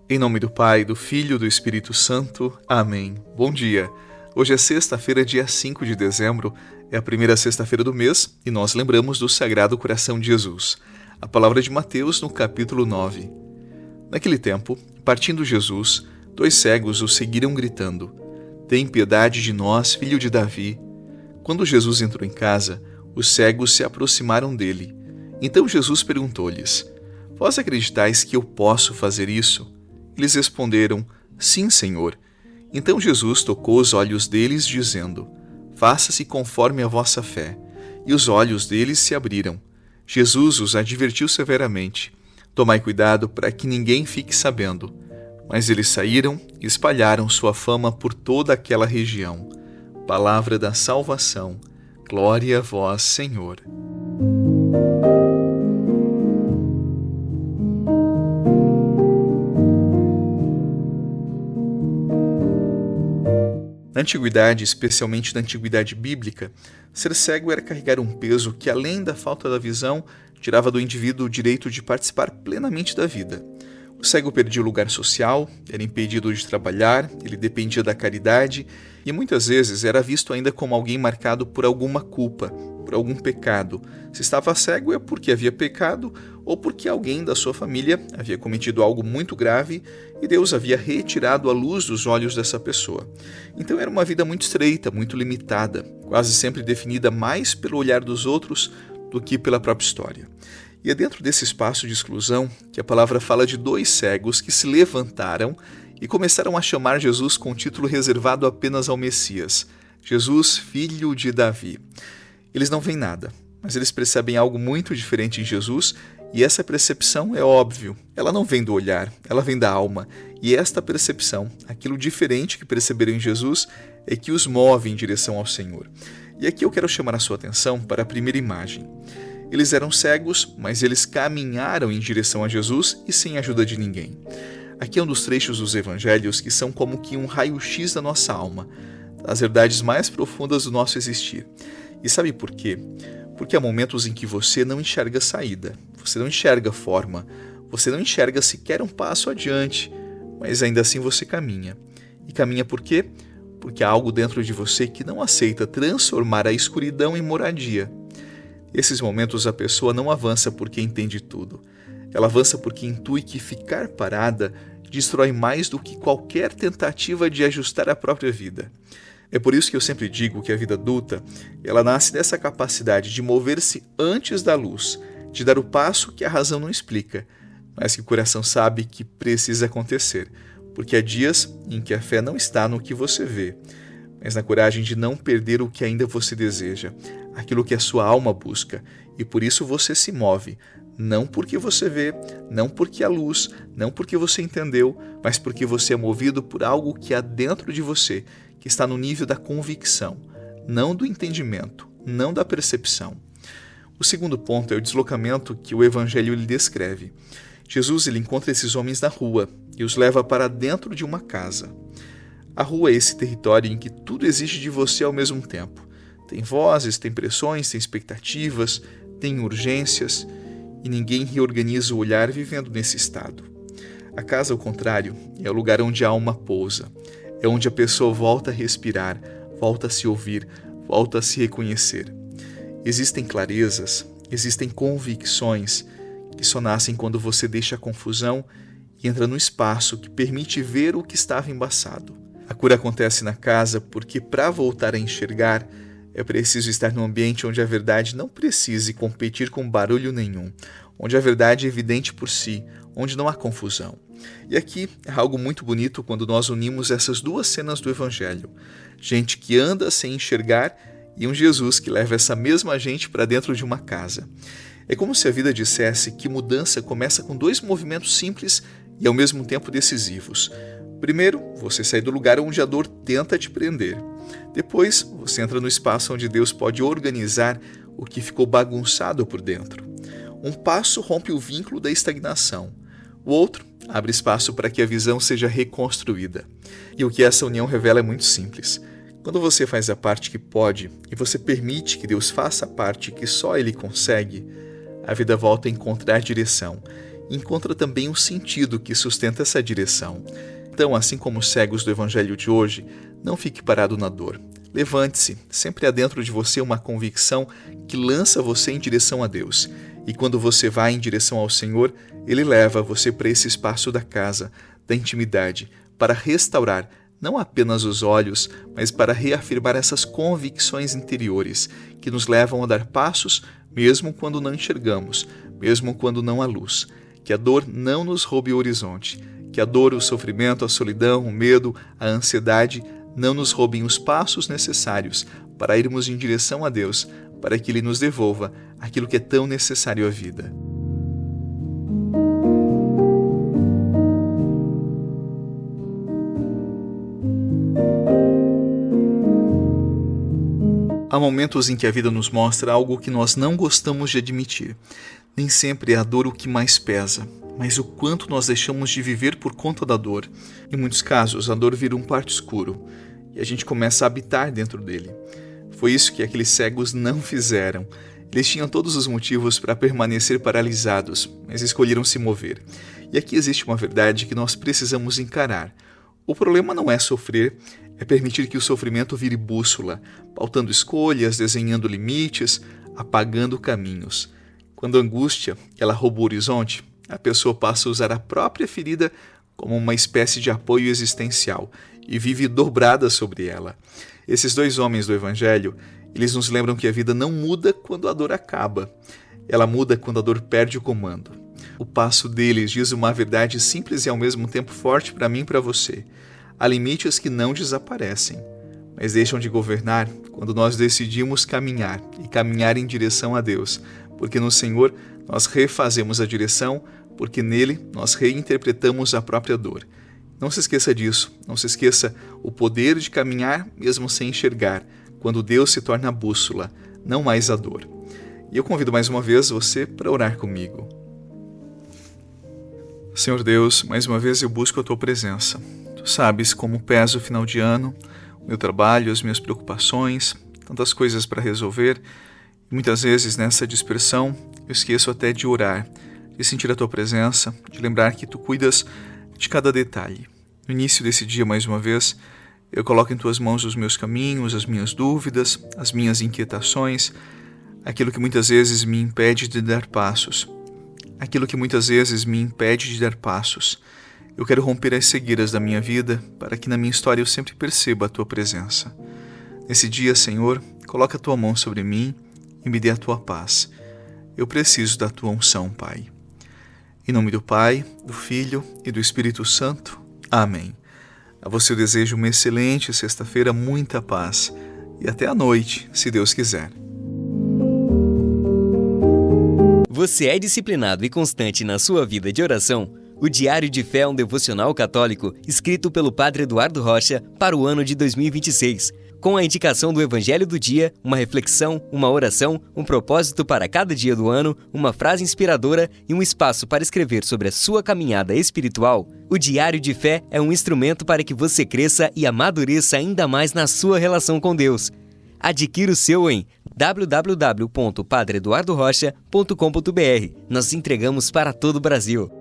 Em nome do Pai, do Filho e do Espírito Santo. Amém. Bom dia. Hoje é sexta-feira, dia 5 de dezembro. É a primeira sexta-feira do mês e nós lembramos do Sagrado Coração de Jesus. A palavra de Mateus no capítulo 9. Naquele tempo, partindo Jesus, 2 cegos o seguiram gritando: "Tem piedade de nós, filho de Davi." Quando Jesus entrou em casa, os cegos se aproximaram dele. Então Jesus perguntou-lhes: "Vós acreditais que eu posso fazer isso?" Eles responderam: "Sim, Senhor." Então Jesus tocou os olhos deles, dizendo: "Faça-se conforme a vossa fé." E os olhos deles se abriram. Jesus os advertiu severamente: "Tomai cuidado para que ninguém fique sabendo." Mas eles saíram e espalharam sua fama por toda aquela região. Palavra da salvação. Glória a vós, Senhor. Na antiguidade, especialmente na antiguidade bíblica, ser cego era carregar um peso que, além da falta da visão, tirava do indivíduo o direito de participar plenamente da vida. O cego perdia o lugar social, era impedido de trabalhar, ele dependia da caridade e muitas vezes era visto ainda como alguém marcado por alguma culpa, por algum pecado. Se estava cego é porque havia pecado ou porque alguém da sua família havia cometido algo muito grave e Deus havia retirado a luz dos olhos dessa pessoa. Então era uma vida muito estreita, muito limitada, quase sempre definida mais pelo olhar dos outros do que pela própria história. E é dentro desse espaço de exclusão que a palavra fala de 2 cegos que se levantaram e começaram a chamar Jesus com um título reservado apenas ao Messias: Jesus, filho de Davi. Eles não veem nada, mas eles percebem algo muito diferente em Jesus, e essa percepção é óbvio. Ela não vem do olhar, ela vem da alma. E esta percepção, aquilo diferente que perceberam em Jesus, é que os move em direção ao Senhor. E aqui eu quero chamar a sua atenção para a primeira imagem. Eles eram cegos, mas eles caminharam em direção a Jesus e sem a ajuda de ninguém. Aqui é um dos trechos dos evangelhos que são como que um raio-x da nossa alma, das verdades mais profundas do nosso existir. E sabe por quê? Porque há momentos em que você não enxerga saída, você não enxerga forma, você não enxerga sequer um passo adiante, mas ainda assim você caminha. E caminha por quê? Porque há algo dentro de você que não aceita transformar a escuridão em moradia. Nesses momentos a pessoa não avança porque entende tudo. Ela avança porque intui que ficar parada destrói mais do que qualquer tentativa de ajustar a própria vida. É por isso que eu sempre digo que a vida adulta, ela nasce dessa capacidade de mover-se antes da luz, de dar o passo que a razão não explica, mas que o coração sabe que precisa acontecer, porque há dias em que a fé não está no que você vê, mas na coragem de não perder o que ainda você deseja, aquilo que a sua alma busca, e por isso você se move, não porque você vê, não porque há luz, não porque você entendeu, mas porque você é movido por algo que há dentro de você, que está no nível da convicção, não do entendimento, não da percepção. O segundo ponto é o deslocamento que o Evangelho lhe descreve. Jesus encontra esses homens na rua e os leva para dentro de uma casa. A rua é esse território em que tudo exige de você ao mesmo tempo. Tem vozes, tem pressões, tem expectativas, tem urgências, e ninguém reorganiza o olhar vivendo nesse estado. A casa, ao contrário, é o lugar onde a alma pousa. É onde a pessoa volta a respirar, volta a se ouvir, volta a se reconhecer. Existem clarezas, existem convicções que só nascem quando você deixa a confusão e entra no espaço que permite ver o que estava embaçado. A cura acontece na casa porque, para voltar a enxergar, é preciso estar num ambiente onde a verdade não precise competir com barulho nenhum, onde a verdade é evidente por si, onde não há confusão. E aqui é algo muito bonito quando nós unimos essas 2 cenas do Evangelho. Gente que anda sem enxergar e um Jesus que leva essa mesma gente para dentro de uma casa. É como se a vida dissesse que mudança começa com 2 movimentos simples e ao mesmo tempo decisivos. Primeiro, você sai do lugar onde a dor tenta te prender. Depois, você entra no espaço onde Deus pode organizar o que ficou bagunçado por dentro. Um passo rompe o vínculo da estagnação. O outro abre espaço para que a visão seja reconstruída. E o que essa união revela é muito simples. Quando você faz a parte que pode e você permite que Deus faça a parte que só Ele consegue, a vida volta a encontrar direção. e encontra também um sentido que sustenta essa direção. Então, assim como os cegos do Evangelho de hoje, não fique parado na dor. Levante-se, sempre há dentro de você uma convicção que lança você em direção a Deus. E quando você vai em direção ao Senhor, Ele leva você para esse espaço da casa, da intimidade, para restaurar não apenas os olhos, mas para reafirmar essas convicções interiores que nos levam a dar passos mesmo quando não enxergamos, mesmo quando não há luz. Que a dor não nos roube o horizonte, que a dor, o sofrimento, a solidão, o medo, a ansiedade não nos roubem os passos necessários para irmos em direção a Deus, para que Ele nos devolva aquilo que é tão necessário à vida. Há momentos em que a vida nos mostra algo que nós não gostamos de admitir. Nem sempre é a dor o que mais pesa, mas o quanto nós deixamos de viver por conta da dor. Em muitos casos, a dor vira um quarto escuro e a gente começa a habitar dentro dele. Foi isso que aqueles cegos não fizeram. Eles tinham todos os motivos para permanecer paralisados, mas escolheram se mover. E aqui existe uma verdade que nós precisamos encarar. O problema não é sofrer, é permitir que o sofrimento vire bússola, pautando escolhas, desenhando limites, apagando caminhos. Quando a angústia ela rouba o horizonte, a pessoa passa a usar a própria ferida como uma espécie de apoio existencial e vive dobrada sobre ela. Esses dois homens do Evangelho, eles nos lembram que a vida não muda quando a dor acaba. Ela muda quando a dor perde o comando. O passo deles diz uma verdade simples e ao mesmo tempo forte para mim e para você. Há limites que não desaparecem, mas deixam de governar quando nós decidimos caminhar e caminhar em direção a Deus, porque no Senhor nós refazemos a direção, porque nele nós reinterpretamos a própria dor. Não se esqueça disso, não se esqueça o poder de caminhar mesmo sem enxergar, quando Deus se torna a bússola, não mais a dor. E eu convido mais uma vez você para orar comigo. Senhor Deus, mais uma vez eu busco a Tua presença. Tu sabes como pesa o final de ano, o meu trabalho, as minhas preocupações, tantas coisas para resolver. E muitas vezes nessa dispersão eu esqueço até de orar, de sentir a Tua presença, de lembrar que Tu cuidas de cada detalhe. No início desse dia, mais uma vez, eu coloco em Tuas mãos os meus caminhos, as minhas dúvidas, as minhas inquietações, aquilo que muitas vezes me impede de dar passos. Eu quero romper as cegueiras da minha vida para que na minha história eu sempre perceba a Tua presença. Nesse dia, Senhor, coloca a Tua mão sobre mim e me dê a Tua paz. Eu preciso da Tua unção, Pai. Em nome do Pai, do Filho e do Espírito Santo. Amém. A você eu desejo uma excelente sexta-feira, muita paz. E até a noite, se Deus quiser. Você é disciplinado e constante na sua vida de oração? O Diário de Fé é um devocional católico escrito pelo Padre Eduardo Rocha para o ano de 2026. Com a indicação do Evangelho do dia, uma reflexão, uma oração, um propósito para cada dia do ano, uma frase inspiradora e um espaço para escrever sobre a sua caminhada espiritual, o Diário de Fé é um instrumento para que você cresça e amadureça ainda mais na sua relação com Deus. Adquira o seu em www.padreeduardorocha.com.br. Nós entregamos para todo o Brasil.